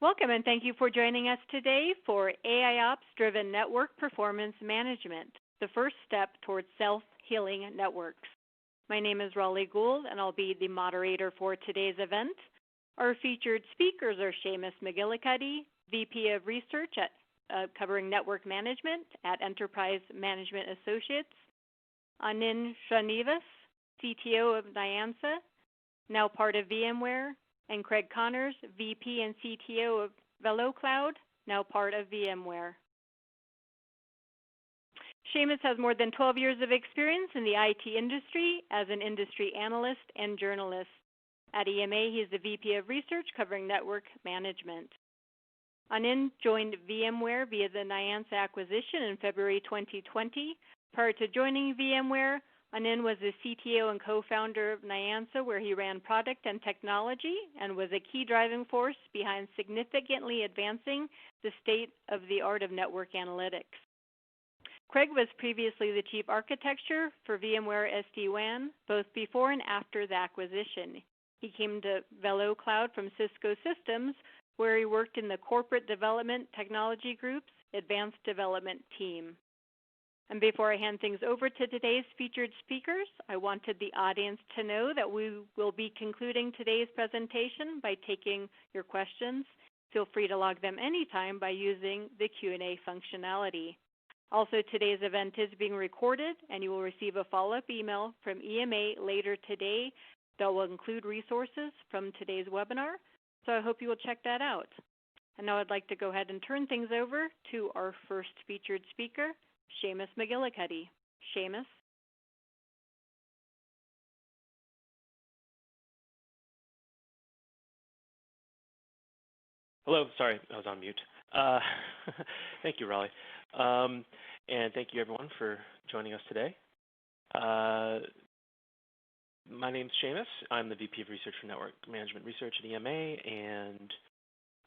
Welcome and thank you for joining us today for AIOps-Driven Network Performance Management, the first step towards self-healing networks. My name is Raleigh Gould and I'll be the moderator for today's event. Our featured speakers are Seamus McGillicuddy, VP of Research covering Network Management at Enterprise Management Associates, Anand Srinivas, CTO of Nyansa, now part of VMware, and Craig Connors, VP and CTO of VeloCloud, now part of VMware. Seamus has more than 12 years of experience in the IT industry as an industry analyst and journalist. At EMA, he is the VP of Research covering Network Management. Anand joined VMware via the Nyansa acquisition in February 2020. Prior to joining VMware, Anand was the CTO and co-founder of Nyansa, where he ran product and technology and was a key driving force behind significantly advancing the state-of-the-art of network analytics. Craig was previously the chief architecture for VMware SDWAN, both before and after the acquisition. He came to VeloCloud from Cisco Systems, where he worked in the corporate development technology group's advanced development team. And before I hand things over to today's featured speakers, I wanted the audience to know that we will be concluding today's presentation by taking your questions. Feel free to log them anytime by using the Q&A functionality. Also, today's event is being recorded, and you will receive a follow-up email from EMA later today that will include resources from today's webinar. So I hope you will check that out. And now I'd like to go ahead and turn things over to our first featured speaker, Seamus McGillicuddy. Seamus. Hello, sorry, I was on mute. Thank you, Raleigh. And thank you everyone for joining us today. My name's Seamus. I'm the VP of Research for Network Management Research at EMA, and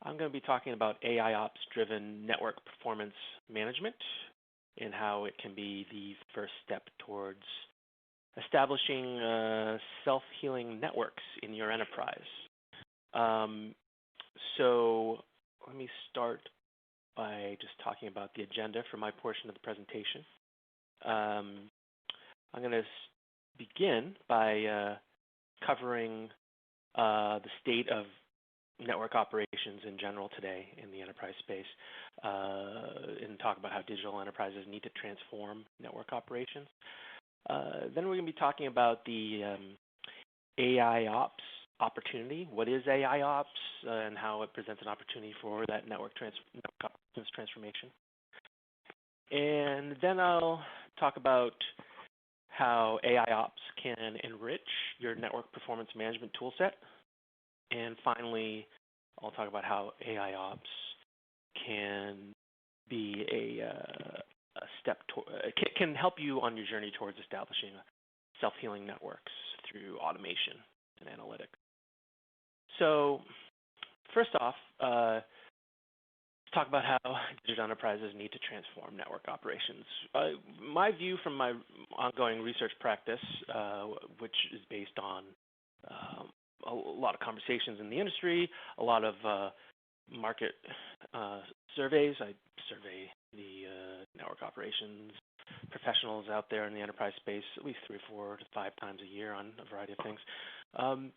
I'm going to be talking about AIOps-Driven Network Performance Management and how it can be the first step towards establishing self-healing networks in your enterprise. So let me start by just talking about the agenda for my portion of the presentation. I'm going to begin by covering the state of network operations in general today in the enterprise space, and talk about how digital enterprises need to transform network operations. Then we're going to be talking about the AIOps opportunity. What is AIOps and how it presents an opportunity for that network operations transformation. And then I'll talk about how AIOps can enrich your network performance management toolset. And finally, I'll talk about how AIOps can be a step can help you on your journey towards establishing self-healing networks through automation and analytics. So, first off, let's talk about how digital enterprises need to transform network operations. My view from my ongoing research practice, which is based on a lot of conversations in the industry, a lot of market surveys. I survey the network operations professionals out there in the enterprise space at least 3, 4 to 5 times a year on a variety of things.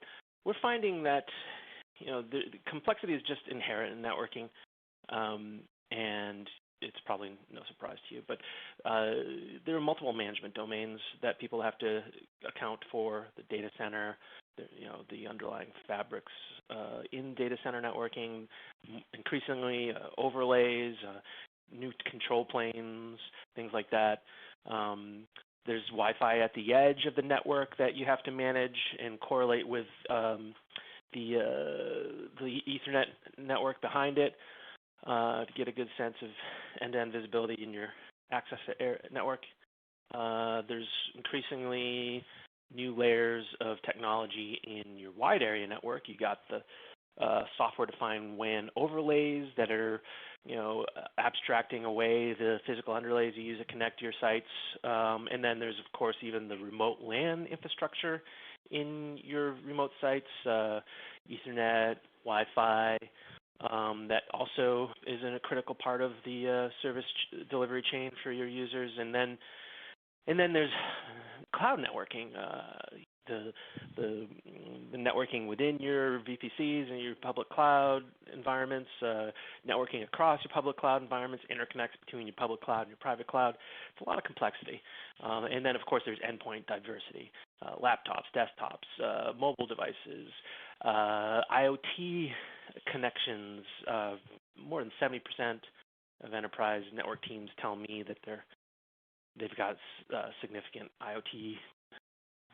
We're finding that the complexity is just inherent in networking, and it's probably no surprise to you, but there are multiple management domains that people have to account for: the data center, the underlying fabrics in data center networking, increasingly overlays, new control planes, things like that. There's Wi-Fi at the edge of the network that you have to manage and correlate with the Ethernet network behind it to get a good sense of end-to-end visibility in your access network. There's increasingly new layers of technology in your wide area network. You got the software-defined WAN overlays that are, abstracting away the physical underlays you use to connect to your sites. And then there's, of course, even the remote LAN infrastructure in your remote sites, Ethernet, Wi-Fi, that also is in a critical part of the service delivery chain for your users. And then there's cloud networking, the networking within your VPCs and your public cloud environments, networking across your public cloud environments, interconnects between your public cloud and your private cloud. It's a lot of complexity. And then, of course, there's endpoint diversity, laptops, desktops, mobile devices, IoT connections. More than 70% of enterprise network teams tell me that they've got significant IoT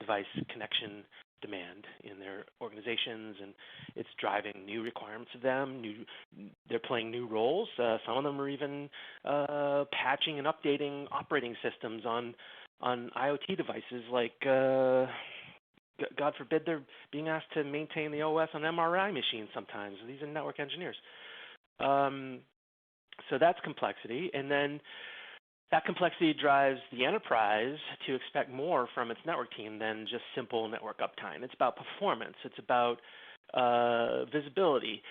device connection demand in their organizations, and it's driving new requirements of them. They're playing new roles. Some of them are even patching and updating operating systems on IoT devices. Like, God forbid, they're being asked to maintain the OS on MRI machines sometimes. These are network engineers. So that's complexity, and then that complexity drives the enterprise to expect more from its network team than just simple network uptime. It's about performance. It's about visibility.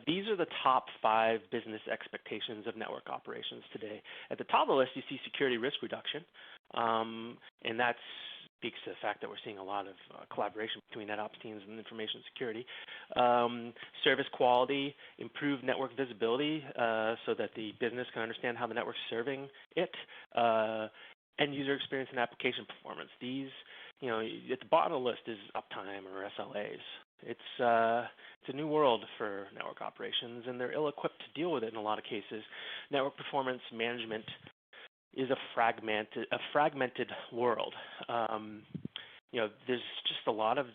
These are the top 5 business expectations of network operations today. At the top of the list, you see security risk reduction, and that speaks to the fact that we're seeing a lot of collaboration between NetOps teams and information security. Service quality, improved network visibility so that the business can understand how the network's serving it, end user experience and application performance. These, at the bottom of the list is uptime or SLAs. It's a new world for network operations, and they're ill-equipped to deal with it in a lot of cases. Network performance management is a fragmented world. There's just a lot of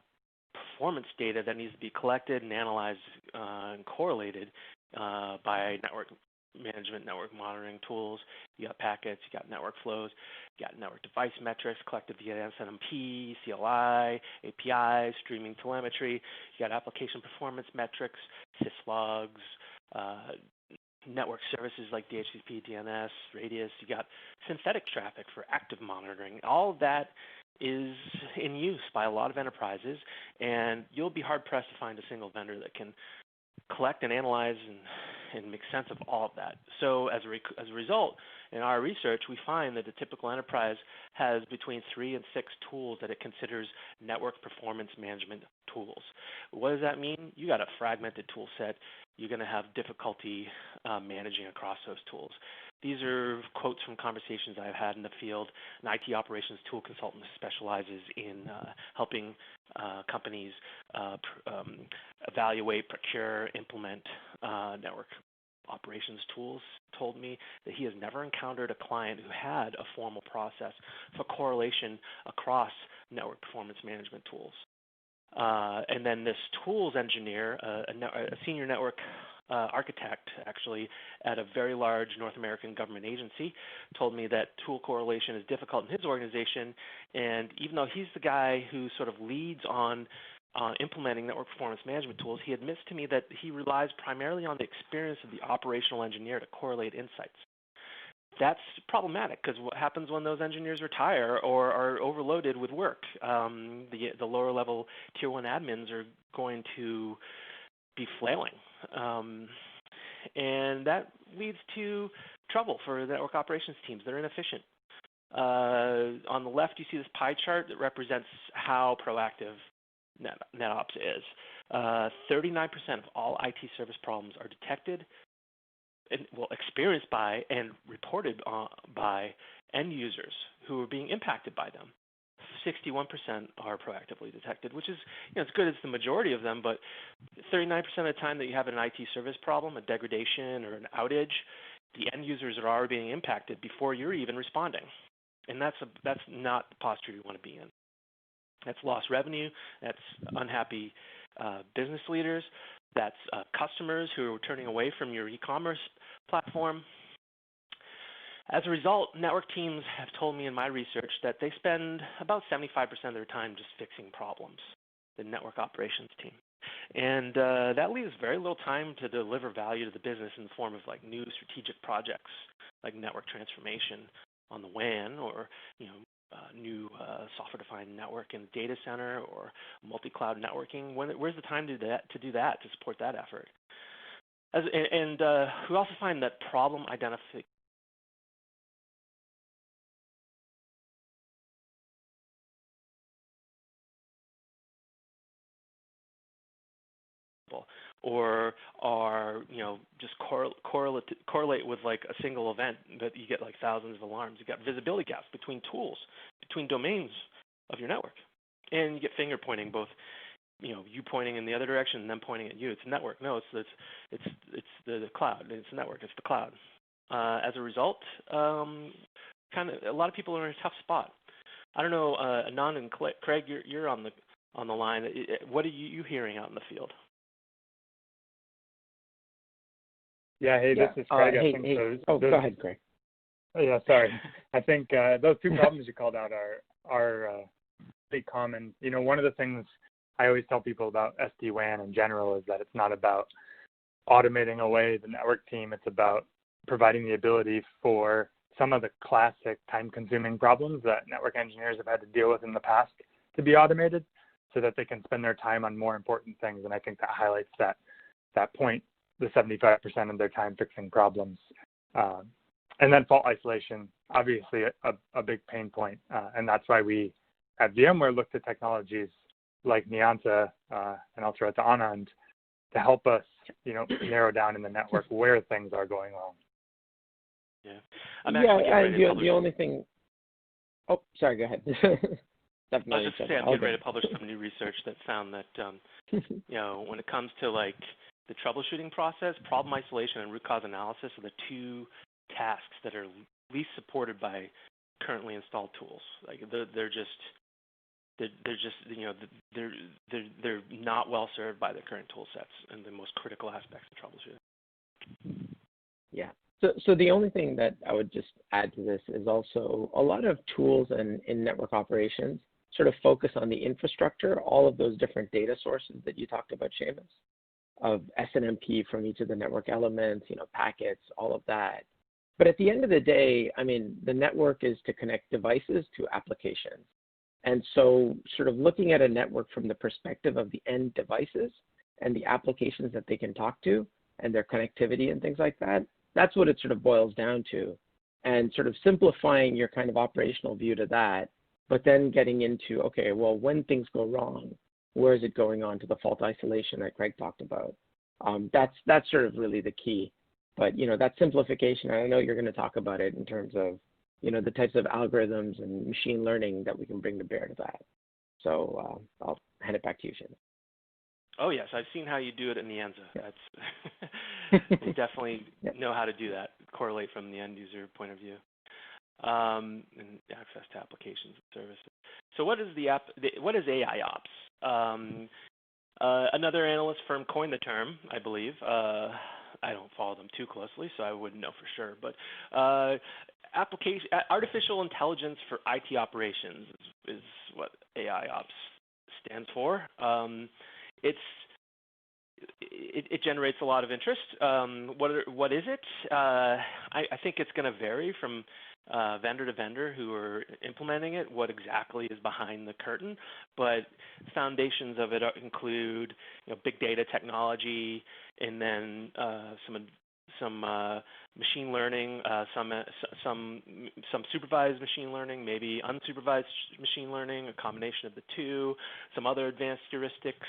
performance data that needs to be collected and analyzed and correlated by network management, network monitoring tools. You got packets, you got network flows, you got network device metrics collected via SNMP, CLI, APIs, streaming telemetry. You got application performance metrics, syslogs, network services like DHCP, DNS, Radius. You got synthetic traffic for active monitoring. All of that is in use by a lot of enterprises, and you'll be hard-pressed to find a single vendor that can collect and analyze and make sense of all of that. So as a result, in our research, we find that a typical enterprise has between 3 and 6 tools that it considers network performance management tools. What does that mean? You got a fragmented tool set. You're going to have difficulty managing across those tools. These are quotes from conversations I've had in the field. An IT operations tool consultant specializes in helping companies evaluate, procure, implement network operations tools, told me that he has never encountered a client who had a formal process for correlation across network performance management tools. And then this tools engineer, a senior network architect, actually, at a very large North American government agency, told me that tool correlation is difficult in his organization, and even though he's the guy who sort of leads on implementing network performance management tools, he admits to me that he relies primarily on the experience of the operational engineer to correlate insights. That's problematic because what happens when those engineers retire or are overloaded with work? The lower level tier 1 admins are going to be flailing. And that leads to trouble for the network operations teams. They're inefficient. On the left, you see this pie chart that represents how proactive NetOps is. 39% of all IT service problems are detected, experienced by and reported by end users who are being impacted by them. 61% are proactively detected, which is, as good as the majority of them, but 39% of the time that you have an IT service problem, a degradation or an outage, the end users are already being impacted before you're even responding. And that's not the posture you want to be in. That's lost revenue. That's unhappy business leaders. That's customers who are turning away from your e-commerce platform. As a result, network teams have told me in my research that they spend about 75% of their time just fixing problems, the network operations team. And that leaves very little time to deliver value to the business in the form of like new strategic projects like network transformation on the WAN or new software-defined network in a data center or multi-cloud networking. Where's the time to do that to support that effort? We also find that problem identification or are just correlate with like a single event that you get like thousands of alarms. You got visibility gaps between tools, between domains of your network, and you get finger pointing, both you pointing in the other direction and them pointing at you. It's a network. No, it's the cloud. It's a network. It's the cloud. As a result, kind of a lot of people are in a tough spot. I don't know, Anand and Craig, you're on the line. What are you hearing out in the field? Yeah, hey, this is Craig. Go ahead, Craig. Yeah, sorry. I think those two problems you called out are pretty common. One of the things I always tell people about SD-WAN in general is that it's not about automating away the network team. It's about providing the ability for some of the classic time-consuming problems that network engineers have had to deal with in the past to be automated so that they can spend their time on more important things. And I think that highlights that point, the 75% of their time fixing problems. And then fault isolation, obviously a big pain point. And that's why we at VMware looked at technologies like Nianta, and I'll throw it to Anand, to help us, narrow down in the network where things are going wrong. Yeah. The only thing. Oh, sorry. Go ahead. I was just saying, I'm getting ready to publish some new research that found that, when it comes to like the troubleshooting process, problem isolation and root cause analysis are the two tasks that are least supported by currently installed tools. Like they're not well served by the current tool sets and the most critical aspects of troubleshooting. Yeah. So the only thing that I would just add to this is also a lot of tools in network operations sort of focus on the infrastructure, all of those different data sources that you talked about, Seamus, of SNMP from each of the network elements, packets, all of that. But at the end of the day, the network is to connect devices to applications. And so sort of looking at a network from the perspective of the end devices and the applications that they can talk to and their connectivity and things like that, that's what it sort of boils down to. And sort of simplifying your kind of operational view to that, but then getting into, okay, well, when things go wrong, where is it going on to the fault isolation that Craig talked about? That's sort of really the key. But, that simplification, I know you're going to talk about it in terms of, the types of algorithms and machine learning that we can bring to bear to that. So I'll hand it back to you, Seamus. Oh, yes. I've seen how you do it in Nianta. That's you definitely know how to do that, correlate from the end user point of view, and access to applications and services. So what is what is AIOps? Another analyst firm coined the term, I believe. I don't follow them too closely, so I wouldn't know for sure. But artificial intelligence for IT operations is what AIOps stands for. It generates a lot of interest. What is it? I think it's going to vary from vendor to vendor who are implementing it, what exactly is behind the curtain. But foundations of it include big data technology, and then some machine learning, some supervised machine learning, maybe unsupervised machine learning, a combination of the two, some other advanced heuristics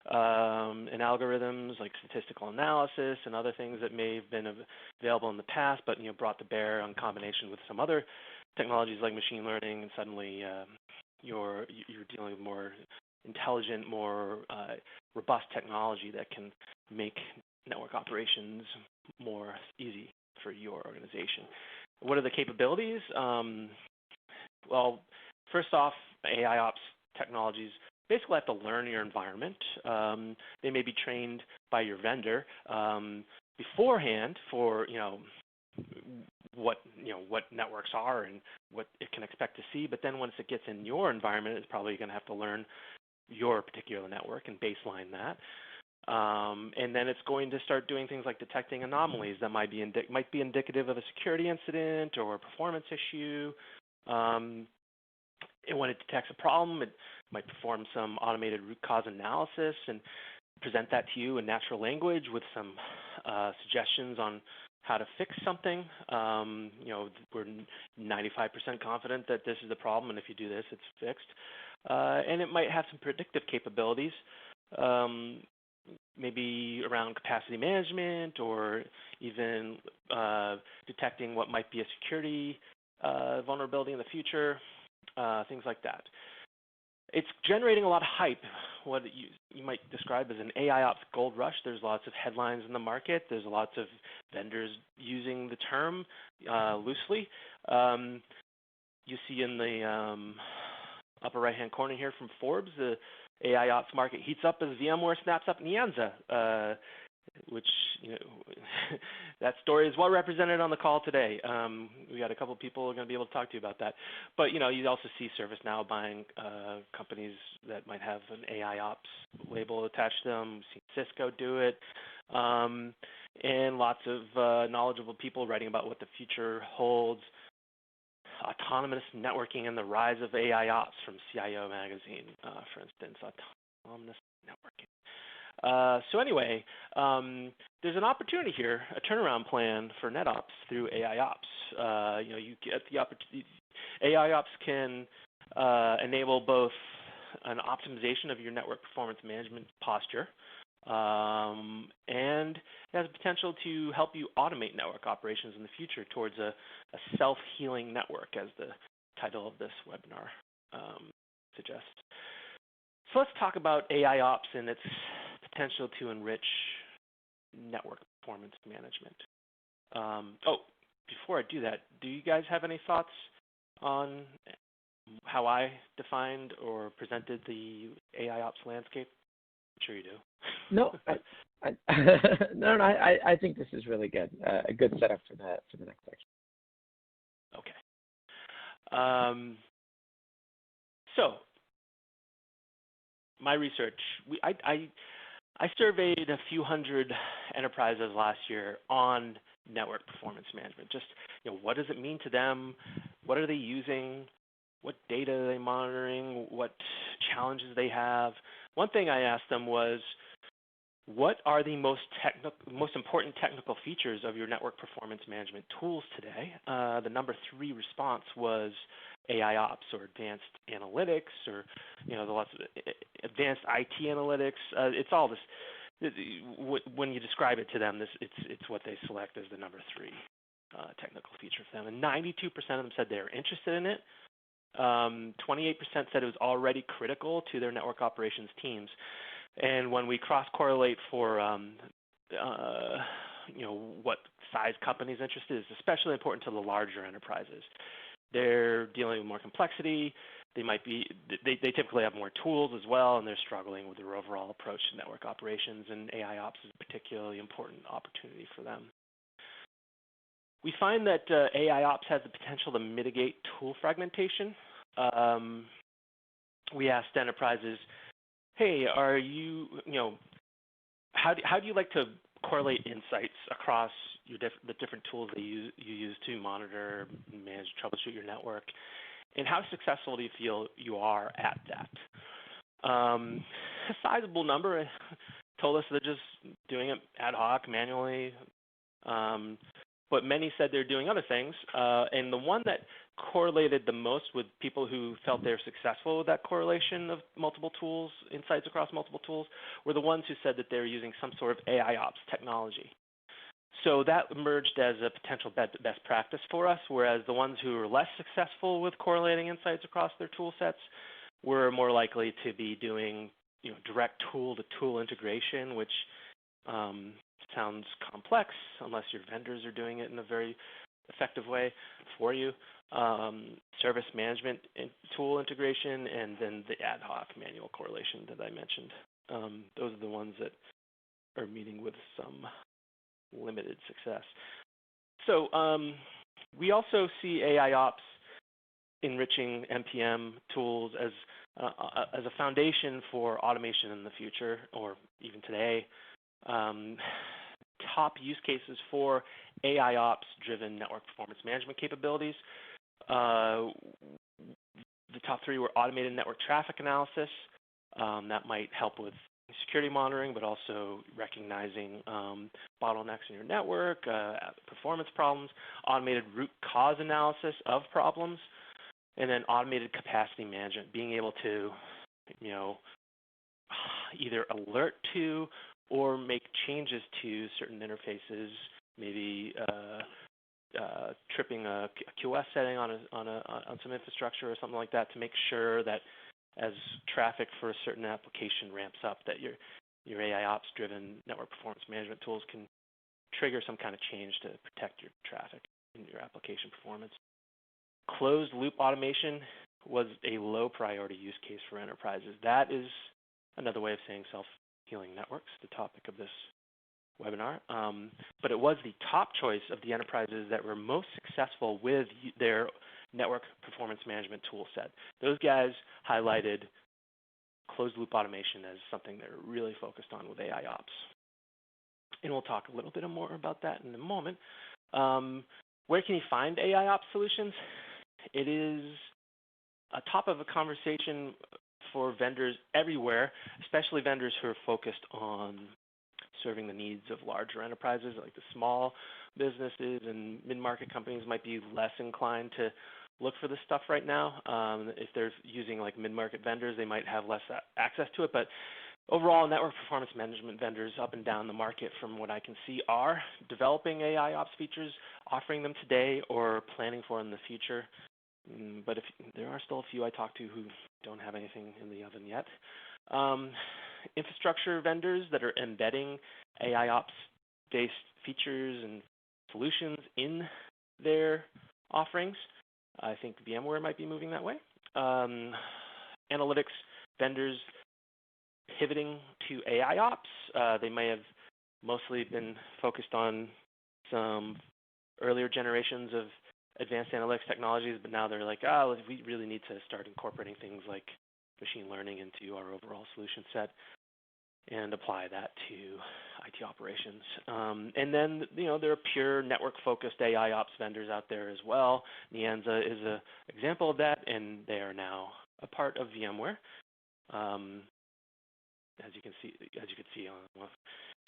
and algorithms like statistical analysis and other things that may have been available in the past, but brought to bear in combination with some other technologies like machine learning, and suddenly you're dealing with more intelligent, more robust technology that can make network operations more easy for your organization. What are the capabilities? Well, first off, AIOps technologies basically have to learn your environment. They may be trained by your vendor beforehand for what networks are and what it can expect to see. But then once it gets in your environment, it's probably going to have to learn your particular network and baseline that. And then it's going to start doing things like detecting anomalies that might be indicative of a security incident or a performance issue. And when it detects a problem, it might perform some automated root cause analysis. And present that to you in natural language with some suggestions on how to fix something. We're 95% confident that this is the problem, and if you do this, it's fixed. And it might have some predictive capabilities, maybe around capacity management or even detecting what might be a security vulnerability in the future, things like that. It's generating a lot of hype, what you might describe as an AIOps gold rush. There's lots of headlines in the market. There's lots of vendors using the term loosely. You see in the upper right-hand corner here from Forbes, the AIOps market heats up as VMware snaps up Nyanza, which, that story is well represented on the call today. We got a couple of people who are going to be able to talk to you about that. But, you also see ServiceNow buying companies that might have an AIOps label attached to them. We've seen Cisco do it. And lots of knowledgeable people writing about what the future holds. Autonomous networking and the rise of AIOps from CIO magazine, for instance, autonomous networking. So anyway, there's an opportunity here, a turnaround plan for NetOps through AIOps. You get the opportunity. AIOps can enable both an optimization of your network performance management posture, and it has the potential to help you automate network operations in the future towards a self-healing network, as the title of this webinar suggests. So let's talk about AIOps and its potential to enrich network performance management. Before I do that, do you guys have any thoughts on how I defined or presented the AIOps landscape? I'm sure you do. No, I think this is really good. A good setup for the next section. Okay. So my research, I surveyed a few hundred enterprises last year on network performance management. Just, what does it mean to them? What are they using? What data are they monitoring? What challenges they have? One thing I asked them was, what are the most important technical features of your network performance management tools today? The number 3 response was AIOps, or advanced analytics, or the lots of advanced IT analytics. It's all this. When you describe it to them, it's what they select as the number 3 technical feature for them. And 92% of them said they were interested in it. 28% said it was already critical to their network operations teams. And when we cross-correlate for what size companies interested, is especially important to the larger enterprises. They're dealing with more complexity. They typically have more tools as well, and they're struggling with their overall approach to network operations, and AIOps is a particularly important opportunity for them. We find that AIOps has the potential to mitigate tool fragmentation. We asked enterprises, hey, how do you like to correlate insights across the different tools that you use to monitor, manage, troubleshoot your network, and how successful do you feel you are at that? A sizable number told us they're just doing it ad hoc, manually, but many said they're doing other things. And the one that correlated the most with people who felt they're successful with that correlation of multiple tools, insights across multiple tools, were the ones who said that they're using some sort of AIOps technology. So that emerged as a potential best practice for us, whereas the ones who were less successful with correlating insights across their tool sets were more likely to be doing direct tool-to-tool integration, which sounds complex unless your vendors are doing it in a very effective way for you. Service management tool integration, and then the ad hoc manual correlation that I mentioned. Those are the ones that are meeting with some limited success. So we also see AIOps enriching NPM tools as a foundation for automation in the future, or even today. Top use cases for AIOps-driven network performance management capabilities. The top 3 were automated network traffic analysis. That might help with security monitoring, but also recognizing bottlenecks in your network, performance problems, automated root cause analysis of problems, and then automated capacity management, being able to, either alert to or make changes to certain interfaces, maybe tripping a QoS setting on some infrastructure or something like that, to make sure that as traffic for a certain application ramps up, that your AIOps-driven network performance management tools can trigger some kind of change to protect your traffic and your application performance. Closed-loop automation was a low-priority use case for enterprises. That is another way of saying self-healing networks, the topic of this webinar. But it was the top choice of the enterprises that were most successful with their network performance management tool set. Those guys highlighted closed-loop automation as something they're really focused on with AIOps. And we'll talk a little bit more about that in a moment. Where can you find AIOps solutions? It is a top of a conversation for vendors everywhere, especially vendors who are focused on serving the needs of larger enterprises. Like the small businesses and mid-market companies might be less inclined to look for this stuff right now. If they're using like mid-market vendors, they might have less access to it. But overall, network performance management vendors up and down the market, from what I can see, are developing AIOps features, offering them today or planning for in the future. But there are still a few I talk to who don't have anything in the oven yet. Infrastructure vendors that are embedding AIOps-based features and solutions in their offerings. I think VMware might be moving that way. Analytics vendors pivoting to AIOps. They may have mostly been focused on some earlier generations of advanced analytics technologies, but now they're like, we really need to start incorporating things like machine learning into our overall solution set and apply that to IT operations. And then, there are pure network-focused AIOps vendors out there as well. Nianza is an example of that, and they are now a part of VMware. As you can see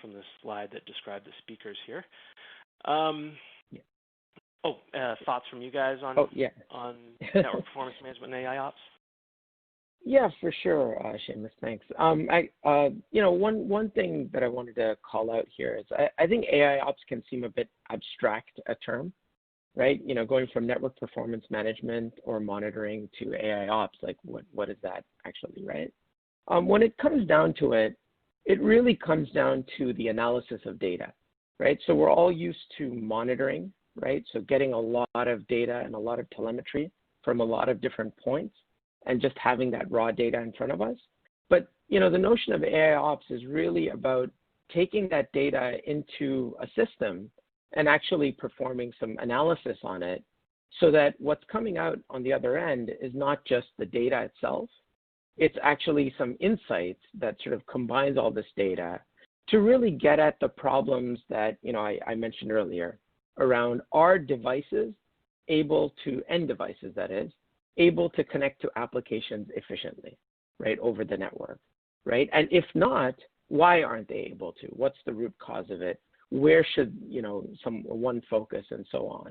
from the slide that described the speakers here. Thoughts from you guys on network performance management and AIOps? Yeah, for sure, Seamus. Thanks. One thing that I wanted to call out here is I think AIOps can seem a bit abstract a term, right? Going from network performance management or monitoring to AIOps, like what is that actually, right? When it comes down to it, it really comes down to the analysis of data, right? So we're all used to monitoring, right? So getting a lot of data and a lot of telemetry from a lot of different points and just having that raw data in front of us. But, the notion of AIOps is really about taking that data into a system and actually performing some analysis on it so that what's coming out on the other end is not just the data itself. It's actually some insights that sort of combines all this data to really get at the problems that, I mentioned earlier around our devices end devices, that is, able to connect to applications efficiently, right, over the network, right? And if not, why aren't they able to? What's the root cause of it? Where should, one focus, and so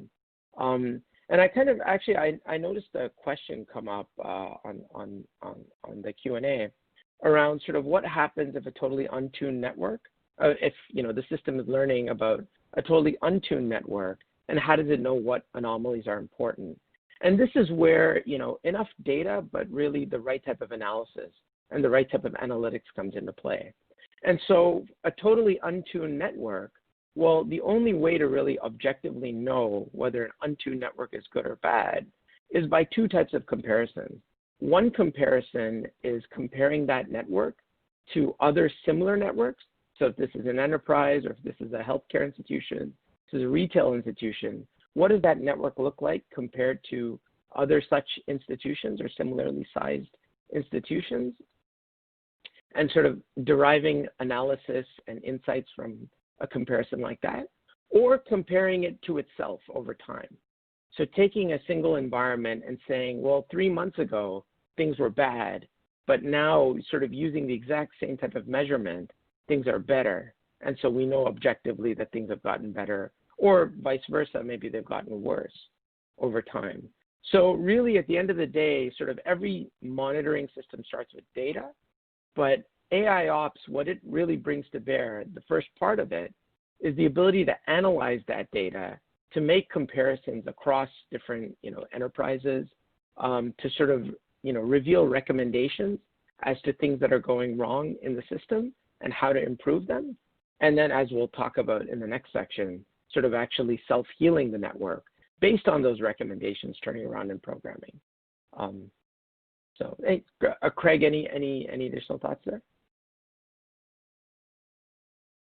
on. And I noticed a question come up on the Q&A around sort of what happens if a totally untuned network, if, the system is learning about a totally untuned network, and how does it know what anomalies are important? And this is where, enough data, but really the right type of analysis and the right type of analytics comes into play. And so a totally untuned network, well, the only way to really objectively know whether an untuned network is good or bad is by two types of comparisons. One comparison is comparing that network to other similar networks. So if this is an enterprise, or if this is a healthcare institution, this is a retail institution, what does that network look like compared to other such institutions or similarly sized institutions? And sort of deriving analysis and insights from a comparison like that, or comparing it to itself over time. So taking a single environment and saying, well, 3 months ago, things were bad, but now sort of using the exact same type of measurement, things are better. And so we know objectively that things have gotten better, or vice versa, maybe they've gotten worse over time. So really, at the end of the day, sort of every monitoring system starts with data, but AIOps, what it really brings to bear, the first part of it, is the ability to analyze that data, to make comparisons across different, enterprises, to sort of, reveal recommendations as to things that are going wrong in the system and how to improve them. And then, as we'll talk about in the next section, sort of actually self-healing the network based on those recommendations, turning around and programming. So, hey, Craig, any additional thoughts there?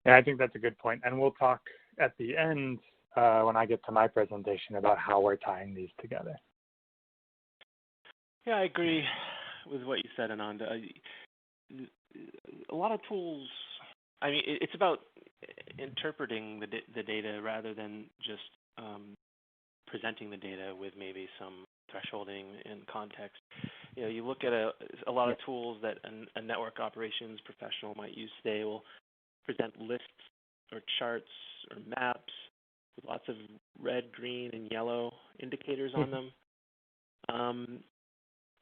Yeah, I think that's a good point. And we'll talk at the end when I get to my presentation about how we're tying these together. Yeah, I agree with what you said, Ananda. A lot of tools, I mean, it's about interpreting the data rather than just presenting the data with maybe some thresholding and context. You look at a lot of tools that a network operations professional might use today will present lists or charts or maps with lots of red, green, and yellow indicators on them.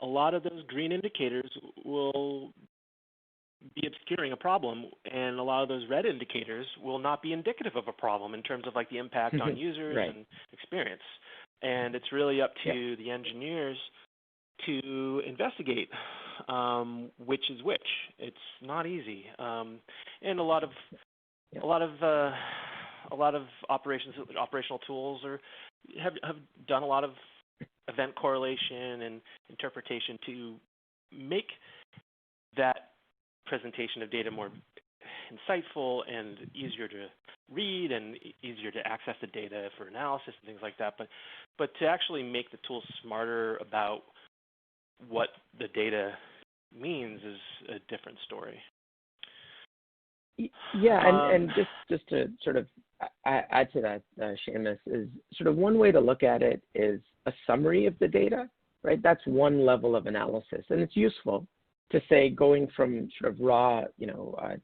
A lot of those green indicators will be obscuring a problem, and a lot of those red indicators will not be indicative of a problem in terms of like the impact on users and experience. And it's really up to the engineers to investigate which is which. It's not easy, and a lot of operational tools have done a lot of event correlation and interpretation to make that presentation of data more insightful and easier to read and easier to access the data for analysis and things like that. But to actually make the tools smarter about what the data means is a different story. Yeah, and just to sort of add to that, Seamus, is sort of one way to look at it is a summary of the data, right? That's one level of analysis, and it's useful to say going from sort of raw,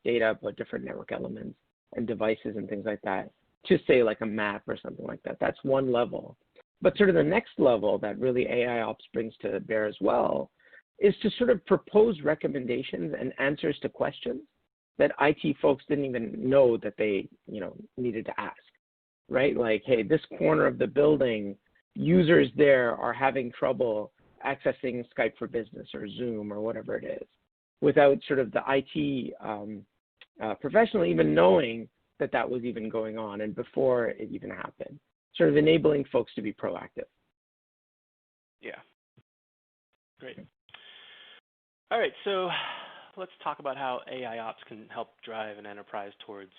data about different network elements and devices and things like that to say like a map or something like that. That's one level. But sort of the next level that really AIOps brings to bear as well is to sort of propose recommendations and answers to questions that IT folks didn't even know that they, needed to ask, right? Like, hey, this corner of the building, users there are having trouble accessing Skype for Business or Zoom or whatever it is, without sort of the IT professional even knowing that that was even going on and before it even happened, sort of enabling folks to be proactive. Yeah, great. All right, so let's talk about how AIOps can help drive an enterprise towards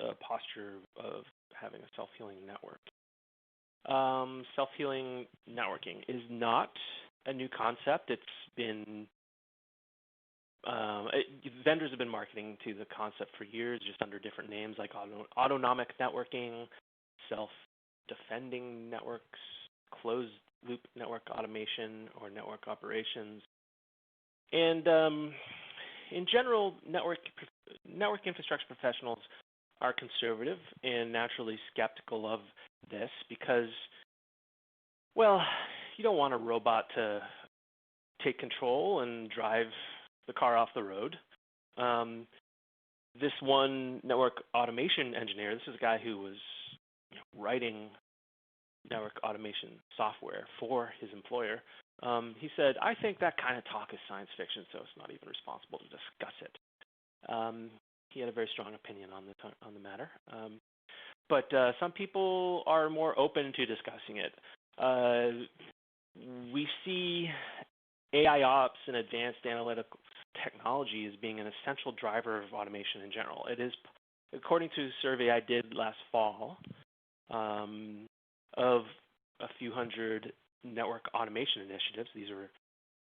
a posture of having a self-healing network. Self-healing networking is not a new concept. It's been vendors have been marketing to the concept for years, just under different names like autonomic networking, self-defending networks, closed-loop network automation, or network operations. And in general, network infrastructure professionals are conservative and naturally skeptical of this because, well, you don't want a robot to take control and drive the car off the road. This one network automation engineer, this is a guy who was writing network automation software for his employer. He said, I think that kind of talk is science fiction, so it's not even responsible to discuss it. He had a very strong opinion on the matter. But some people are more open to discussing it. We see AIOps and advanced analytical technology as being an essential driver of automation in general. It is, according to a survey I did last fall, of a few hundred network automation initiatives. These are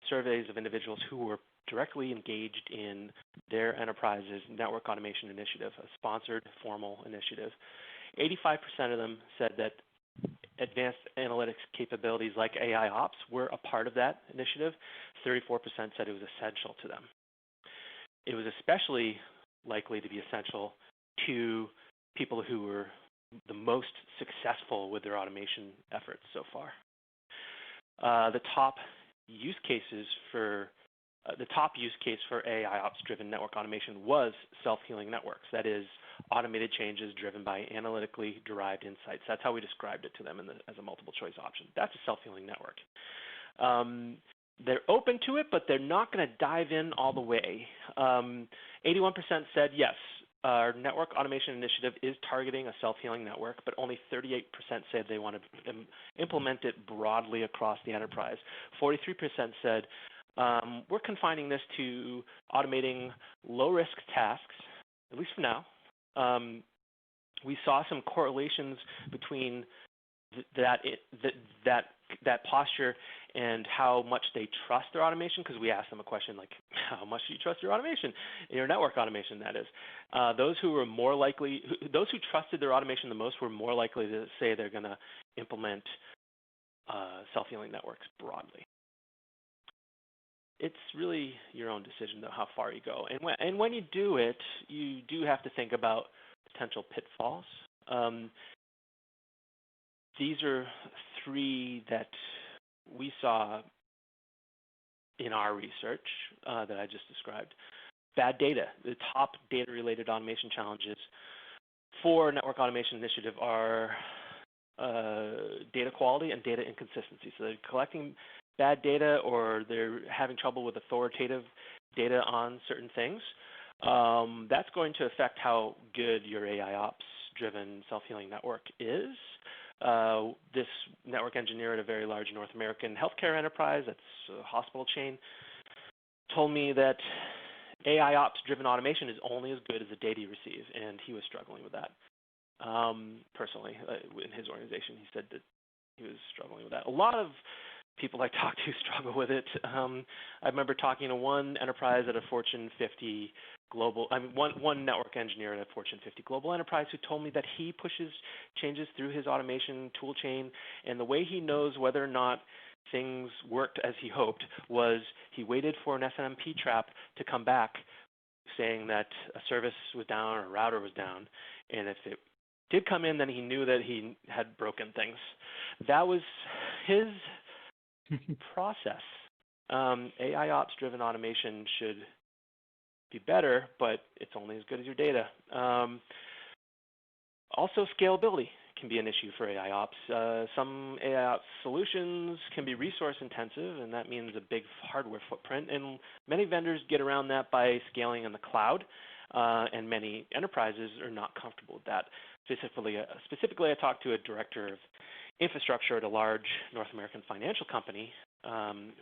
surveys of individuals who were directly engaged in their enterprise's network automation initiative, a sponsored formal initiative. 85% of them said that advanced analytics capabilities like AIOps were a part of that initiative. 34% said it was essential to them. It was especially likely to be essential to people who were the most successful with their automation efforts so far. The top use case for AIOps-driven network automation was self-healing networks. That is, automated changes driven by analytically derived insights. That's how we described it to them as a multiple choice option. That's a self-healing network. They're open to it, but they're not going to dive in all the way. 81% said yes, our network automation initiative is targeting a self-healing network, but only 38% said they want to implement it broadly across the enterprise. 43% said we're confining this to automating low-risk tasks, at least for now. We saw some correlations between that posture and how much they trust their automation, because we asked them a question like, how much do you trust your automation, your network automation, that is. Those who trusted their automation the most were more likely to say they're going to implement self-healing networks broadly. It's really your own decision, though, how far you go. And when you do it, you do have to think about potential pitfalls. These are three that we saw in our research that I just described. Bad data. The top data-related automation challenges for a network automation initiative are data quality and data inconsistency. So they're collecting bad data, or they're having trouble with authoritative data on certain things. That's going to affect how good your AIOps-driven self-healing network is. This network engineer at a very large North American healthcare enterprise, that's a hospital chain, told me that AIOps-driven automation is only as good as the data you receive, and he was struggling with that. Personally, in his organization, he said that he was struggling with that. A lot of people I talk to struggle with it. I remember talking to one enterprise at a Fortune 50 global, one network engineer at a Fortune 50 global enterprise who told me that he pushes changes through his automation tool chain, and the way he knows whether or not things worked as he hoped was he waited for an SNMP trap to come back saying that a service was down or a router was down, and if it did come in, then he knew that he had broken things. That was his process. AIOps-driven automation should be better, but it's only as good as your data. Also, scalability can be an issue for AIOps. Some AIOps solutions can be resource intensive, and that means a big hardware footprint. And many vendors get around that by scaling in the cloud, and many enterprises are not comfortable with that. Specifically, I talked to a director of infrastructure at a large North American financial company, an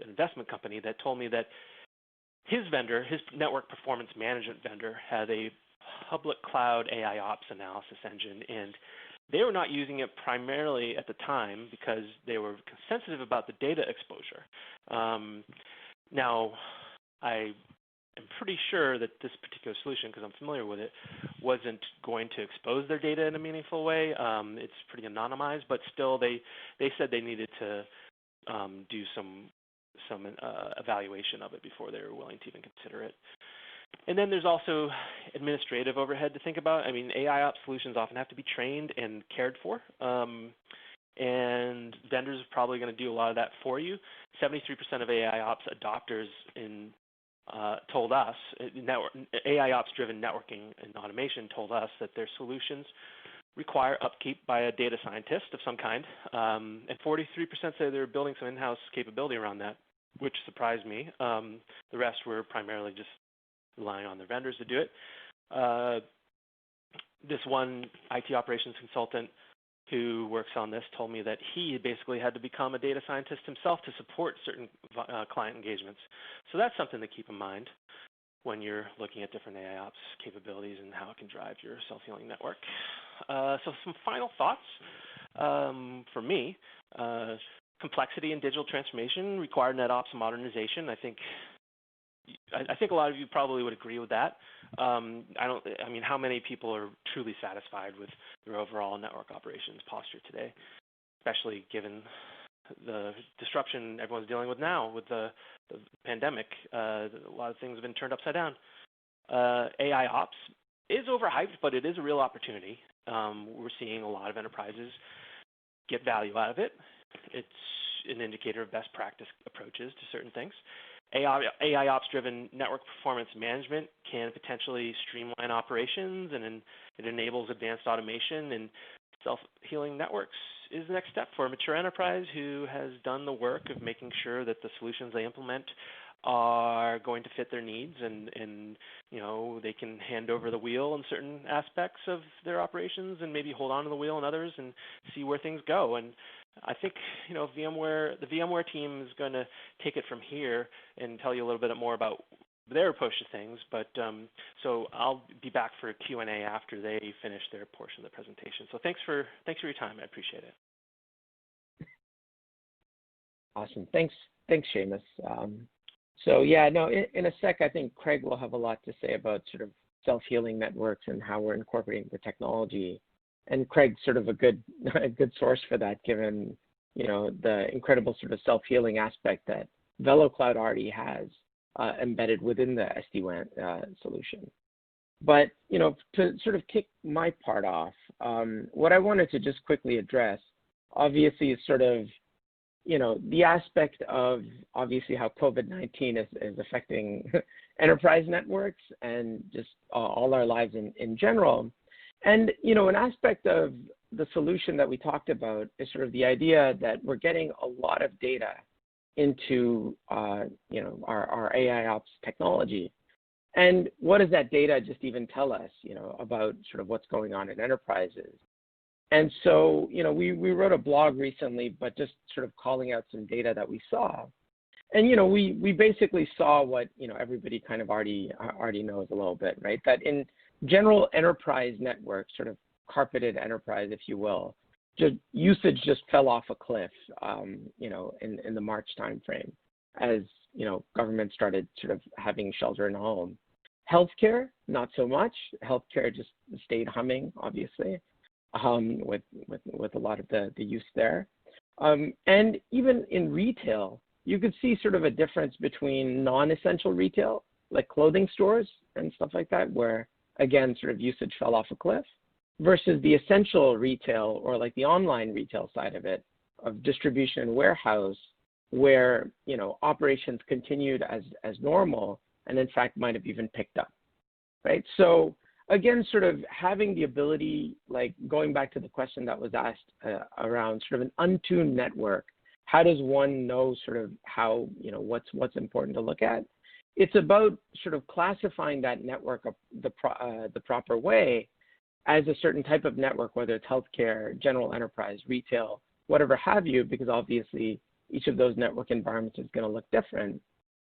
investment company, that told me that his vendor, his network performance management vendor, had a public cloud AIOps analysis engine, and they were not using it primarily at the time because they were sensitive about the data exposure. Now, I am pretty sure that this particular solution, because I'm familiar with it, wasn't going to expose their data in a meaningful way. It's pretty anonymized, but still they said they needed to do some evaluation of it before they were willing to even consider it. And then there's also administrative overhead to think about. I mean, AIOps solutions often have to be trained and cared for, and vendors are probably going to do a lot of that for you. 73% of AIOps adopters told us, AIOps-driven networking and automation told us that their solutions require upkeep by a data scientist of some kind, and 43% say they're building some in-house capability around that, which surprised me. The rest were primarily just relying on their vendors to do it. This one IT operations consultant who works on this told me that he basically had to become a data scientist himself to support certain client engagements. So that's something to keep in mind when you're looking at different AIOps capabilities and how it can drive your self-healing network. So some final thoughts for me. Complexity and digital transformation require NetOps modernization. I think I think a lot of you probably would agree with that. I mean, how many people are truly satisfied with their overall network operations posture today, especially given the disruption everyone's dealing with now with the pandemic? A lot of things have been turned upside down. AIOps is overhyped, but it is a real opportunity. We're seeing a lot of enterprises get value out of it. It's an indicator of best practice approaches to certain things. AIOps-driven network performance management can potentially streamline operations, and it enables advanced automation, and self-healing networks is the next step for a mature enterprise who has done the work of making sure that the solutions they implement are going to fit their needs, and they can hand over the wheel in certain aspects of their operations and maybe hold on to the wheel in others and see where things go. And I think the VMware team is going to take it from here and tell you a little bit more about their approach to things. But so I'll be back for a Q&A after they finish their portion of the presentation. So thanks for your time. I appreciate it. Awesome. Thanks, Seamus. So yeah, no, in a sec, I think Craig will have a lot to say about sort of self-healing networks and how we're incorporating the technology. And Craig's sort of a good source for that, given the incredible sort of self-healing aspect that VeloCloud already has embedded within the SDWAN solution. But to sort of kick my part off, what I wanted to just quickly address, obviously, is sort of the aspect of obviously how COVID-19 is affecting enterprise networks and just all our lives in general. And, an aspect of the solution that we talked about is sort of the idea that we're getting a lot of data into, our AIOps technology. And what does that data just even tell us, about sort of what's going on in enterprises? And so, we wrote a blog recently, but just sort of calling out some data that we saw. And, we basically saw what, everybody kind of already knows a little bit, right? That in general enterprise networks, sort of carpeted enterprise, if you will, usage just fell off a cliff, in the March timeframe as, government started sort of having shelter in home. Healthcare, not so much. Healthcare just stayed humming, obviously, with a lot of the use there. And even in retail, you could see sort of a difference between non-essential retail, like clothing stores and stuff like that, where, again, sort of usage fell off a cliff, versus the essential retail or like the online retail side of it, of distribution and warehouse, where, operations continued as normal and in fact might have even picked up, right? So again, sort of having the ability, like going back to the question that was asked around sort of an untuned network, how does one know sort of how, what's important to look at? It's about sort of classifying that network the proper way as a certain type of network, whether it's healthcare, general enterprise, retail, whatever have you, because obviously each of those network environments is going to look different.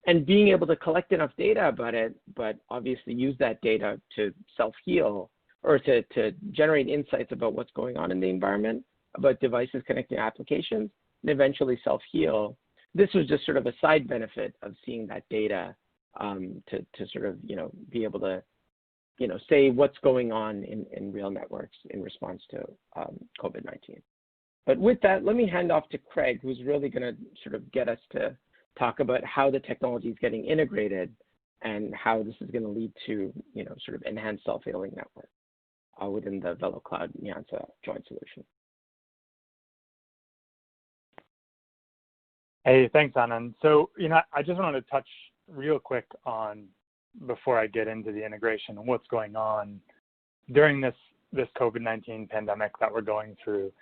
And being able to collect enough data about it, but obviously use that data to self-heal or to generate insights about what's going on in the environment, about devices connecting applications, and eventually self-heal. This was just sort of a side benefit of seeing that data to sort of, be able to, say what's going on in real networks in response to COVID-19. But with that, let me hand off to Craig, who's really going to sort of get us to talk about how the technology is getting integrated and how this is going to lead to, sort of enhanced self-healing network within the VeloCloud Nyanza joint solution. Hey, thanks, Anand. So, I just wanted to touch real quick on, before I get into the integration, and what's going on during this COVID-19 pandemic that we're going through,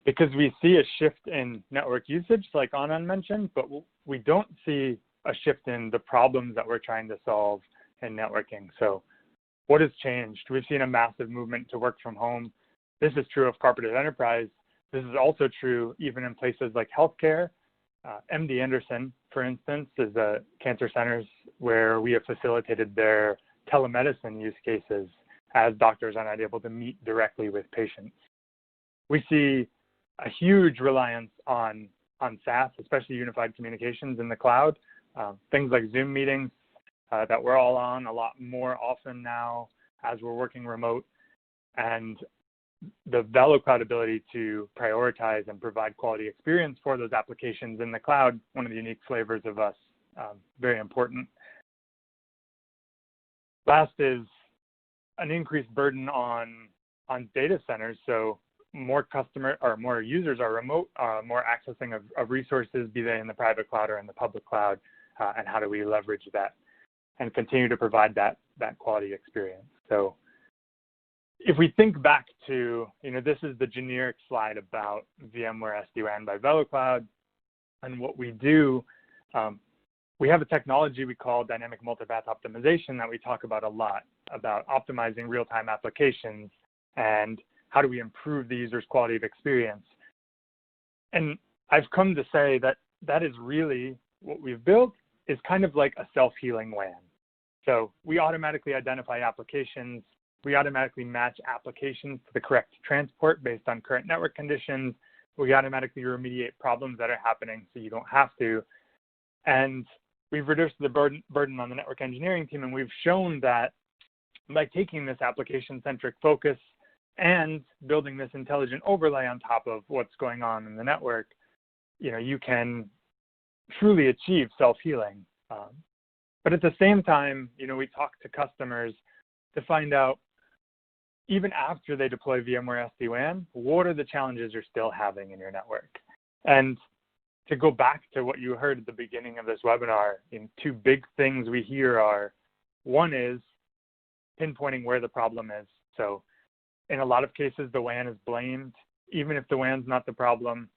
because we see a shift in network usage, like Anand mentioned, but we don't see a shift in the problems that we're trying to solve in networking. So what has changed? We've seen a massive movement to work from home. This is true of carpeted enterprise. This is also true even in places like healthcare. MD Anderson, for instance, is a cancer centers where we have facilitated their telemedicine use cases as doctors are not able to meet directly with patients. We see a huge reliance on SaaS, especially unified communications in the cloud, things like Zoom meetings, that we're all on a lot more often now as we're working remote, and the VeloCloud ability to prioritize and provide quality experience for those applications in the cloud, one of the unique flavors of us, very important. Last is an increased burden on data centers. So more users are remote, more accessing of resources, be they in the private cloud or in the public cloud, and how do we leverage that and continue to provide that quality experience. So if we think back to, this is the generic slide about VMware SD-WAN by VeloCloud and what we do. We have a technology we call dynamic multipath optimization that we talk about a lot, about optimizing real-time applications and how do we improve the user's quality of experience. And I've come to say that that is really what we've built is kind of like a self-healing WAN. So we automatically identify applications, we automatically match applications to the correct transport based on current network conditions, we automatically remediate problems that are happening so you don't have to. And we've reduced the burden on the network engineering team, and we've shown that by taking this application-centric focus and building this intelligent overlay on top of what's going on in the network, you can truly achieve self-healing. But at the same time, we talk to customers to find out, even after they deploy VMware SD-WAN, what are the challenges you're still having in your network? And to go back to what you heard at the beginning of this webinar, two big things we hear are, one is pinpointing where the problem is. So in a lot of cases, the WAN is blamed, even if the WAN's not the problem.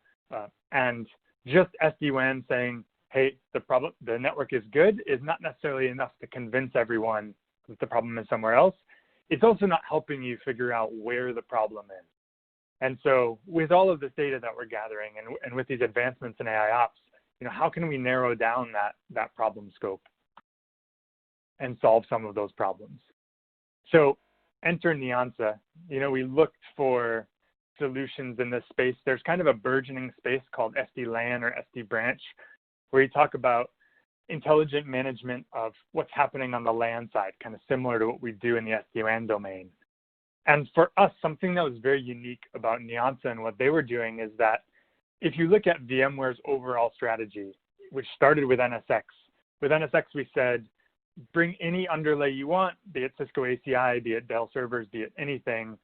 And just SD-WAN saying, hey, the network is good is not necessarily enough to convince everyone that the problem is somewhere else. It's also not helping you figure out where the problem is. And so with all of this data that we're gathering and with these advancements in AIOps, how can we narrow down that problem scope and solve some of those problems? So enter Nyansa. We looked for solutions in this space. There's kind of a burgeoning space called SD-LAN or SD-branch, where you talk about intelligent management of what's happening on the LAN side, kind of similar to what we do in the SD-WAN domain. And for us, something that was very unique about Nyansa and what they were doing is that if you look at VMware's overall strategy, which started with NSX we said, bring any underlay you want, be it Cisco ACI, be it Dell servers, be it anything.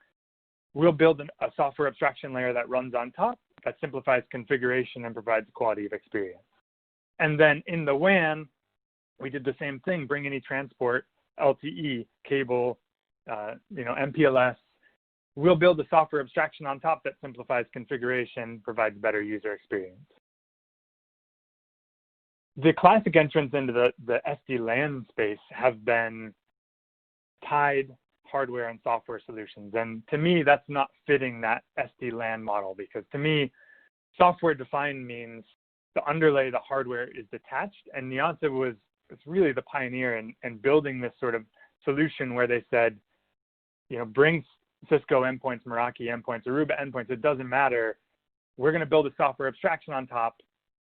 We'll build a software abstraction layer that runs on top that simplifies configuration and provides quality of experience. And then in the WAN, we did the same thing, bring any transport, LTE, cable, MPLS. We'll build a software abstraction on top that simplifies configuration, provides better user experience. The classic entrants into the SD-LAN space have been tied hardware and software solutions. And to me, that's not fitting that SD-LAN model, because to me, software defined means the underlay, the hardware is detached. And Nyansa was really the pioneer in building this sort of solution where they said, bring Cisco endpoints, Meraki endpoints, Aruba endpoints, it doesn't matter. We're going to build a software abstraction on top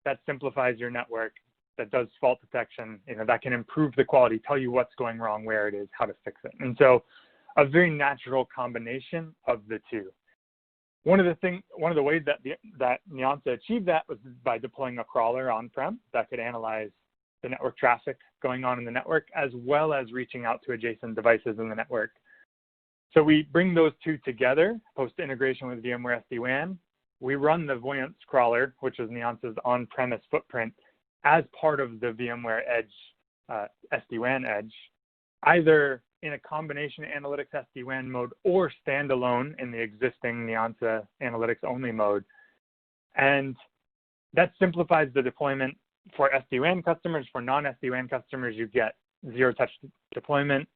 that simplifies your network, that does fault detection, that can improve the quality, tell you what's going wrong, where it is, how to fix it. And so a very natural combination of the two. One of the ways that Nyansa achieved that was by deploying a crawler on-prem that could analyze the network traffic going on in the network, as well as reaching out to adjacent devices in the network. So we bring those two together, post-integration with VMware SD-WAN. We run the Voyance crawler, which is Nyansa's on-premise footprint, as part of the VMware Edge, SD-WAN Edge, either in a combination analytics SD-WAN mode or standalone in the existing Nyansa analytics only mode. And that simplifies the deployment for SD-WAN customers. For non-SD-WAN customers, you get zero-touch deployment,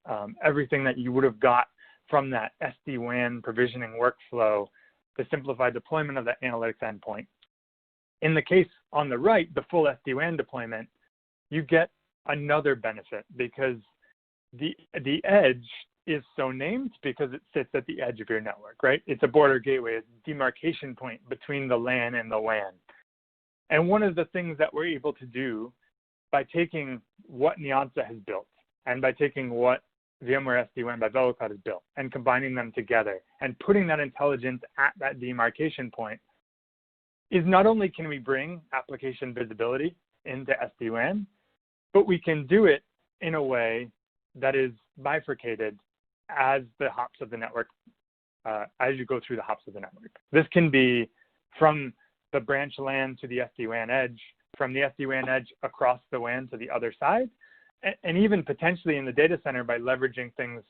everything that you would have got from that SD-WAN provisioning workflow to simplify deployment of that analytics endpoint. In the case on the right, the full SD-WAN deployment, you get another benefit because the edge is so named because it sits at the edge of your network, right? It's a border gateway, it's a demarcation point between the LAN and the WAN. And one of the things that we're able to do by taking what Nyansa has built and by taking what VMware SD-WAN by VeloCloud is built and combining them together and putting that intelligence at that demarcation point, is not only can we bring application visibility into SD-WAN, but we can do it in a way that is bifurcated as the hops of the network, as you go through the hops of the network. This can be from the branch LAN to the SD-WAN edge, from the SD-WAN edge across the WAN to the other side, and even potentially in the data center by leveraging things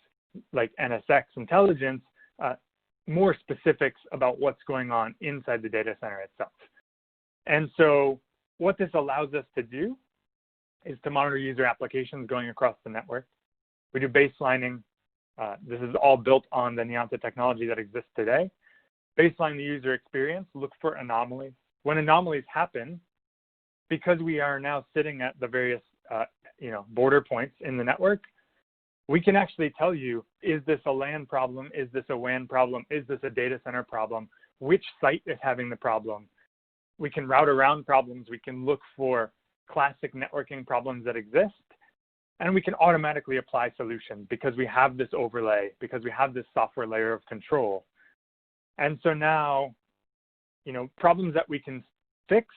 like NSX intelligence, more specifics about what's going on inside the data center itself. And so what this allows us to do is to monitor user applications going across the network. We do baselining. This is all built on the Nianta technology that exists today. Baseline the user experience, look for anomalies. When anomalies happen, because we are now sitting at the various border points in the network, we can actually tell you, is this a LAN problem? Is this a WAN problem? Is this a data center problem? Which site is having the problem? We can route around problems. We can look for classic networking problems that exist, and we can automatically apply solutions because we have this overlay, because we have this software layer of control. And so now, problems that we can fix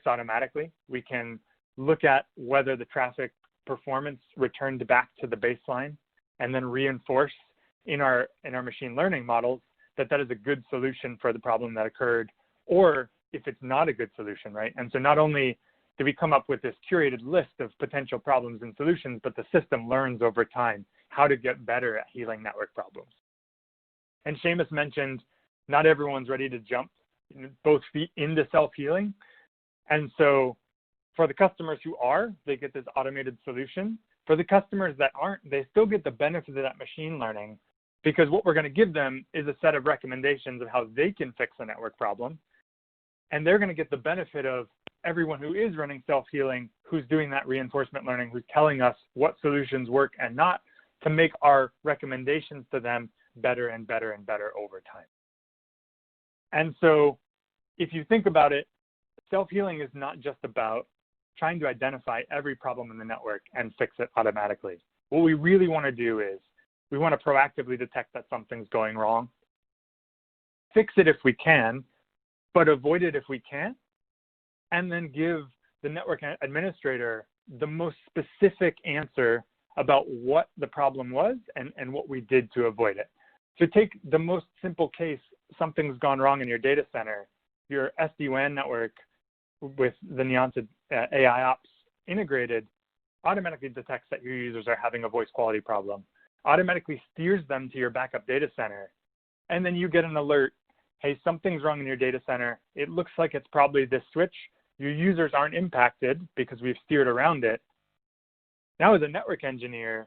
automatically. We can look at whether the traffic performance returned back to the baseline and then reinforce in our machine learning models that is a good solution for the problem that occurred, or if it's not a good solution, right? And so not only do we come up with this curated list of potential problems and solutions, but the system learns over time how to get better at healing network problems. And Seamus mentioned not everyone's ready to jump both feet into self-healing. And so for the customers who are, they get this automated solution. For the customers that aren't, they still get the benefit of that machine learning, because what we're going to give them is a set of recommendations of how they can fix a network problem. And they're going to get the benefit of everyone who is running self-healing, who's doing that reinforcement learning, who's telling us what solutions work and not, to make our recommendations to them better and better and better over time. And so if you think about it, self-healing is not just about trying to identify every problem in the network and fix it automatically. What we really want to do is we want to proactively detect that something's going wrong, fix it if we can, but avoid it if we can't, and then give the network administrator the most specific answer about what the problem was and what we did to avoid it. So take the most simple case, something's gone wrong in your data center, your SD-WAN network with the Nianta AIOps integrated automatically detects that your users are having a voice quality problem, automatically steers them to your backup data center, and then you get an alert, hey, something's wrong in your data center. It looks like it's probably this switch. Your users aren't impacted because we've steered around it. Now as a network engineer,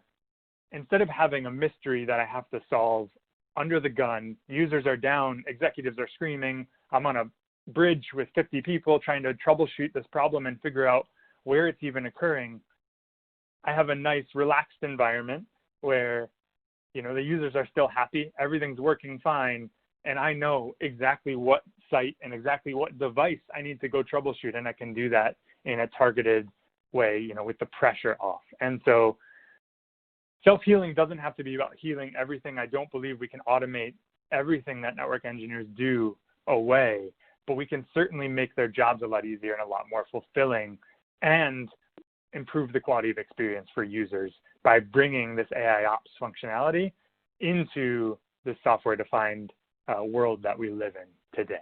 instead of having a mystery that I have to solve under the gun, users are down, executives are screaming, I'm on a bridge with 50 people trying to troubleshoot this problem and figure out where it's even occurring, I have a nice relaxed environment where the users are still happy, everything's working fine, and I know exactly what site and exactly what device I need to go troubleshoot, and I can do that in a targeted way, with the pressure off. And so self-healing doesn't have to be about healing everything. I don't believe we can automate everything that network engineers do away, but we can certainly make their jobs a lot easier and a lot more fulfilling and improve the quality of experience for users by bringing this AIOps functionality into the software-defined world that we live in today.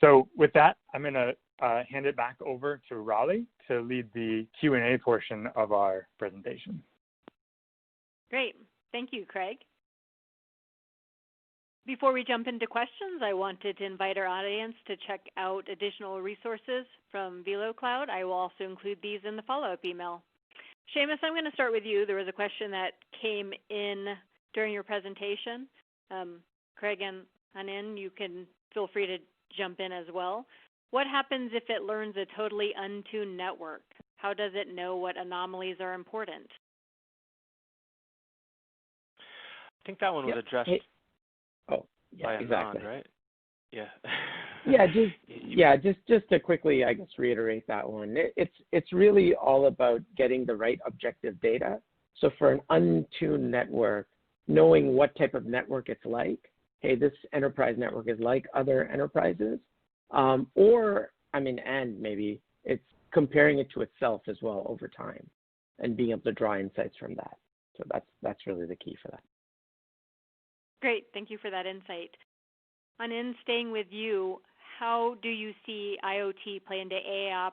So with that, I'm going to hand it back over to Raleigh to lead the Q&A portion of our presentation. Great. Thank you, Craig. Before we jump into questions, I wanted to invite our audience to check out additional resources from VeloCloud. I will also include these in the follow-up email. Seamus, I'm going to start with you. There was a question that came in during your presentation. Craig and Anin, you can feel free to jump in as well. What happens if it learns a totally untuned network? How does it know what anomalies are important? I think that one was addressed by Anand, right? Yeah. Just to quickly, I guess, reiterate that one. It's really all about getting the right objective data. So for an untuned network, knowing what type of network it's like, hey, this enterprise network is like other enterprises, and maybe it's comparing it to itself as well over time and being able to draw insights from that. So that's really the key for that. Great, thank you for that insight. And in staying with you, how do you see IoT play into AIOps,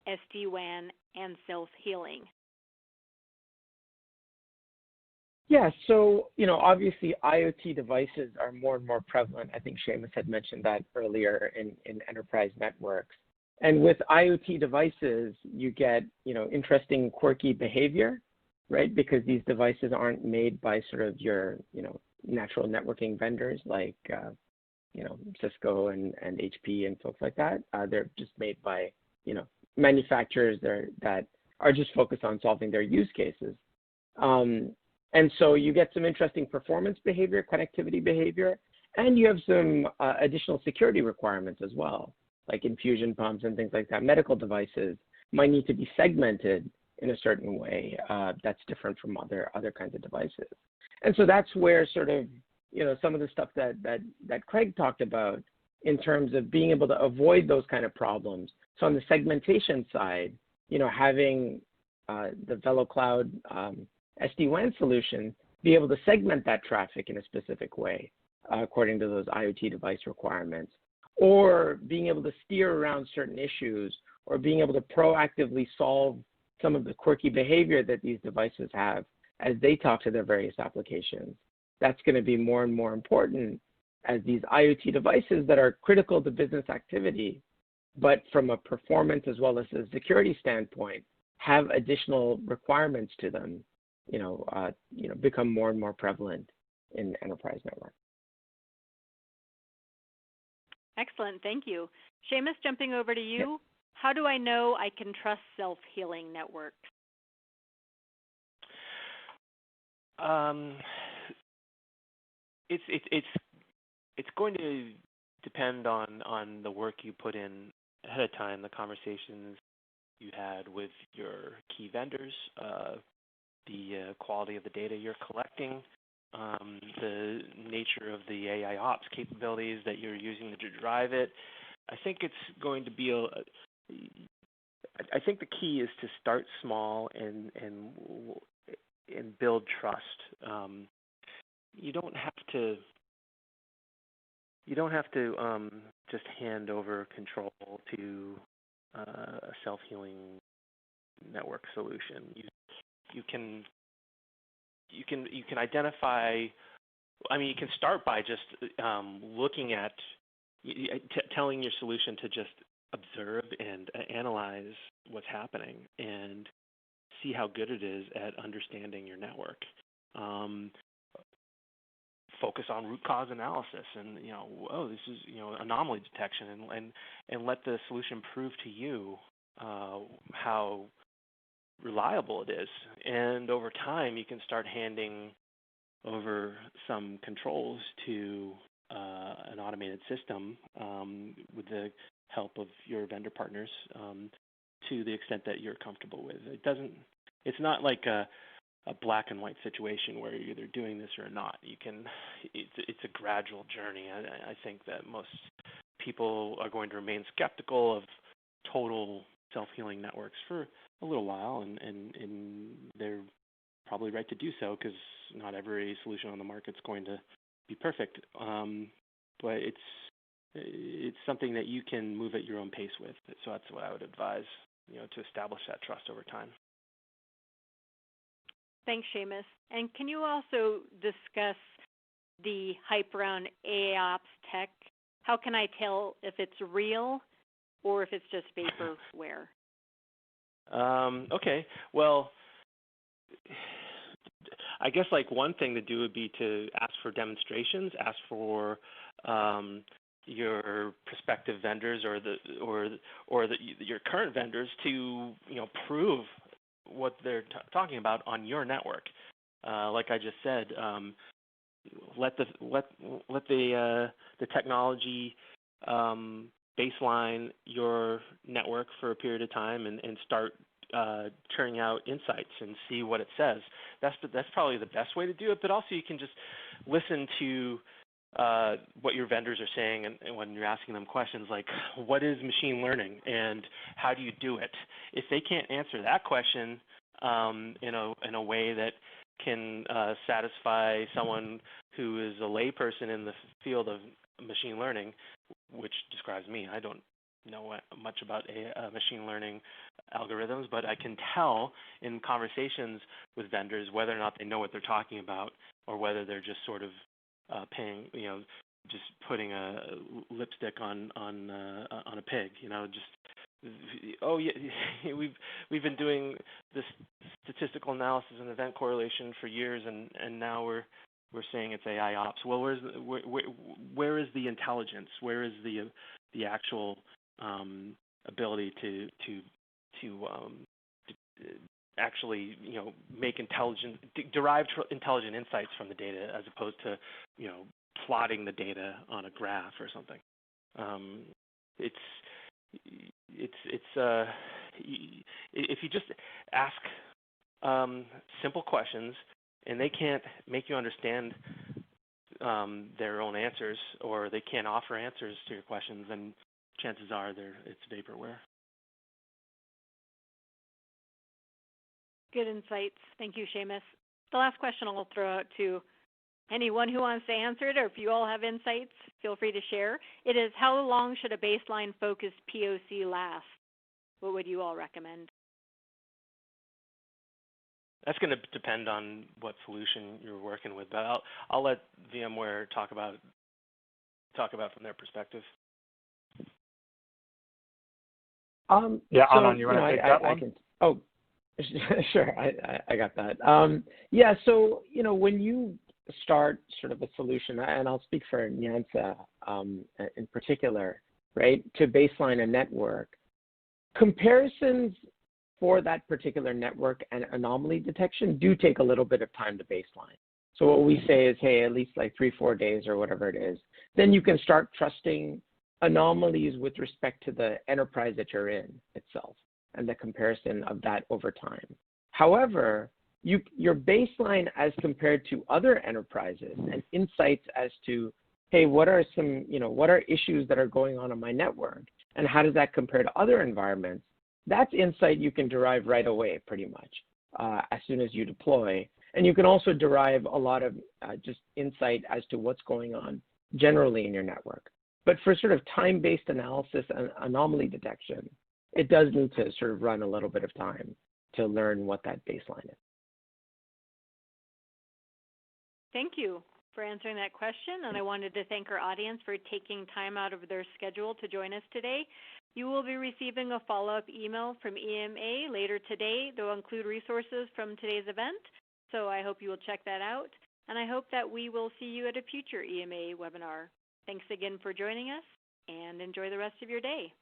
SDWAN, and self-healing? Yeah, so, obviously IoT devices are more and more prevalent. I think Seamus had mentioned that earlier in enterprise networks. And with IoT devices, you get, interesting quirky behavior, right? Because these devices aren't made by sort of your, natural networking vendors like, Cisco and HP and folks like that. They're just made by, manufacturers that are just focused on solving their use cases. And so you get some interesting performance behavior, connectivity behavior, and you have some additional security requirements as well, like infusion pumps and things like that. Medical devices might need to be segmented in a certain way that's different from other kinds of devices. And so that's where sort of, some of the stuff that Craig talked about in terms of being able to avoid those kind of problems. So on the segmentation side, having the VeloCloud SD-WAN solution be able to segment that traffic in a specific way according to those IoT device requirements, or being able to steer around certain issues, or being able to proactively solve some of the quirky behavior that these devices have as they talk to their various applications. That's going to be more and more important as these IoT devices that are critical to business activity, but from a performance as well as a security standpoint, have additional requirements to them, become more and more prevalent in enterprise network. Excellent, thank you. Seamus, jumping over to you. Yep. How do I know I can trust self-healing networks? It's going to depend on the work you put in ahead of time, the conversations you had with your key vendors, the quality of the data you're collecting, the nature of the AIOps capabilities that you're using to drive it. I think it's going to be I think the key is to start small and build trust. You don't have to just hand over control to a self-healing network solution. You can identify. I mean, you can start by just looking at telling your solution to just observe and analyze what's happening and see how good it is at understanding your network. Focus on root cause analysis and, this is, anomaly detection and let the solution prove to you how reliable it is. And over time, you can start handing over some controls to an automated system with the help of your vendor partners to the extent that you're comfortable with. It's not like a black and white situation where you're either doing this or not. It's a gradual journey. I think that most people are going to remain skeptical of total self-healing networks for a little while, and they're probably right to do so because not every solution on the market is going to be perfect. But it's something that you can move at your own pace with. So that's what I would advise, to establish that trust over time. Thanks, Seamus. And can you also discuss the hype around AIOps tech? How can I tell if it's real or if it's just vaporware? Okay. Well, I guess one thing to do would be to ask for demonstrations, ask for your prospective vendors or your current vendors to prove what they're talking about on your network. Like I just said, let the technology baseline your network for a period of time and start churning out insights and see what it says. That's probably the best way to do it, but also you can just listen to what your vendors are saying and when you're asking them questions like, what is machine learning and how do you do it? If they can't answer that question in a way that can satisfy someone who is a layperson in the field of machine learning, which describes me. I don't know much about machine learning algorithms, but I can tell in conversations with vendors whether or not they know what they're talking about or whether they're just sort of paying, just putting a lipstick on a pig, just oh yeah, we've been doing this statistical analysis and event correlation for years, and now we're saying it's AIOps. Well, where is the intelligence? Where is the actual ability to actually make derive intelligent insights from the data as opposed to plotting the data on a graph or something. If you just ask simple questions and they can't make you understand their own answers, or they can't offer answers to your questions, then chances are it's vaporware. Good insights. Thank you, Seamus. The last question I'll throw out to anyone who wants to answer it, or if you all have insights, feel free to share. It is, how long should a baseline-focused POC last? What would you all recommend? That's going to depend on what solution you're working with, but I'll let VMware talk about from their perspective. Yeah, Anand, you want to take that one? Sure, I got that. Yeah, so when you start sort of a solution, and I'll speak for Nyansa in particular, right, to baseline a network, comparisons for that particular network and anomaly detection do take a little bit of time to baseline. So what we say is, hey, at least like 3-4 days or whatever it is. Then you can start trusting anomalies with respect to the enterprise that you're in itself and the comparison of that over time. However, your baseline as compared to other enterprises and insights as to, hey, what are issues that are going on my network and how does that compare to other environments? That's insight you can derive right away pretty much as soon as you deploy. And you can also derive a lot of just insight as to what's going on generally in your network. But for sort of time-based analysis and anomaly detection, it does need to sort of run a little bit of time to learn what that baseline is. Thank you for answering that question, and I wanted to thank our audience for taking time out of their schedule to join us today. You will be receiving a follow-up email from EMA later today that will include resources from today's event, so I hope you will check that out, and I hope that we will see you at a future EMA webinar. Thanks again for joining us, and enjoy the rest of your day.